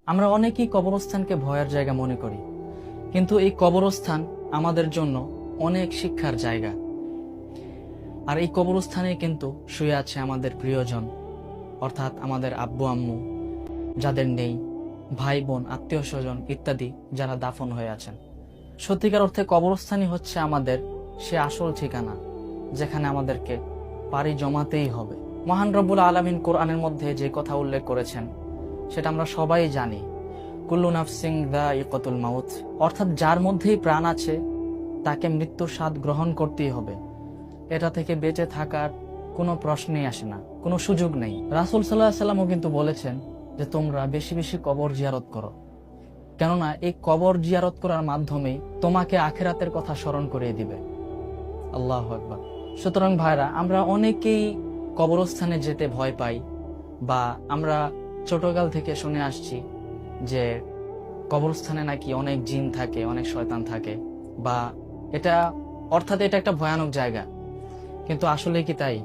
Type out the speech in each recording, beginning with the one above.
আমরা অনেকেই কবরস্থানকে ভয়ের জায়গা মনে করি, কিন্তু এই কবরস্থান আমাদের জন্য অনেক শিক্ষার জায়গা। আর এই কবরস্থানে কিন্তু শুয়ে আছে আমাদের প্রিয়জন, অর্থাৎ আমাদের আব্বু আম্মু যাদের নেই, ভাই বোন, আত্মীয় স্বজন ইত্যাদি যারা দাফন হয়ে আছেন। সত্যিকার অর্থে কবরস্থানই হচ্ছে আমাদের সে আসল ঠিকানা, যেখানে আমাদেরকে পাড়ি জমাতেই হবে। মহান রব্বুল আলামিন কোরআনের মধ্যে যে কথা উল্লেখ করেছেন সেটা আমরা সবাই জানি, কুল্লু নাফসিন যায়িকাতুল মাউত, অর্থাৎ যার মধ্যেই প্রাণ আছে তাকে মৃত্যুর স্বাদ গ্রহণ করতেই হবে। এটা থেকে বেঁচে থাকার কোনো প্রশ্নই আসে না, কোনো সুযোগ নেই। রাসূল সাল্লাল্লাহু আলাইহি সাল্লামও কিন্তু বলেছেন যে তোমরা বেশি বেশি কবর জিয়ারত করো, কেননা এই কবর জিয়ারত করার মাধ্যমে তোমাকে আখিরাতের কথা স্মরণ করিয়ে দিবে। আল্লাহু আকবার। সুতরাং ভাইরা, আমরা অনেকেই কবরস্থানে যেতে ভয় পাই, বা আমরা ছোটকাল থেকে শুনে আসছি যে কবরস্থানে নাকি অনেক জিন থাকে, অনেক শয়তান থাকে, বা এটা অর্থাৎ এটা একটা ভয়ানক জায়গা। কিন্তু আসলে কি তাই?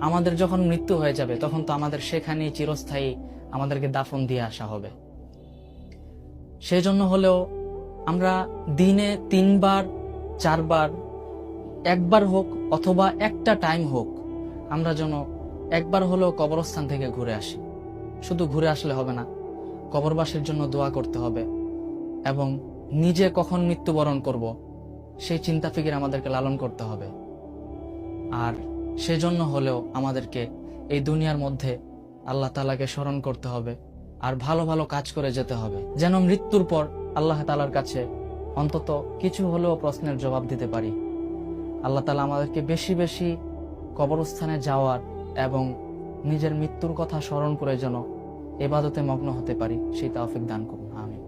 আমাদের যখন মৃত্যু হয়ে যাবে তখন তো আমাদের সেখানেই চিরস্থায়ী আমাদেরকে দাফন দিয়ে আসা হবে। সেই জন্য হলেও আমরা দিনে 3 বার 4 বার, একবার হোক অথবা একটা টাইম হোক, আমরা যেন একবার হলেও কবরস্থান থেকে ঘুরে আসি। শুধু ঘুরে আসলে হবে না, কবরবাসীর জন্য দোয়া করতে হবে, এবং নিজে কখন মৃত্যুবরণ করব সেই চিন্তা ফিকির আমাদেরকে লালন করতে হবে। আর সেজন্য হলেও আমাদেরকে এই দুনিয়ার মধ্যে আল্লাহ তাআলাকে স্মরণ করতে হবে, আর ভালো ভালো কাজ করে যেতে হবে, যেন মৃত্যুর পর আল্লাহ তাআলার কাছে অন্তত কিছু হলেও প্রশ্নের জবাব দিতে পারি। আল্লাহ তাআলা আমাদেরকে বেশি বেশি কবরস্থানে যাওয়ার এবং নিজের মৃত্যুর কথা স্মরণ করে যেন ইবাদতে মগ্ন হতে পারি, সেই তৌফিক দান করুন। আমিন।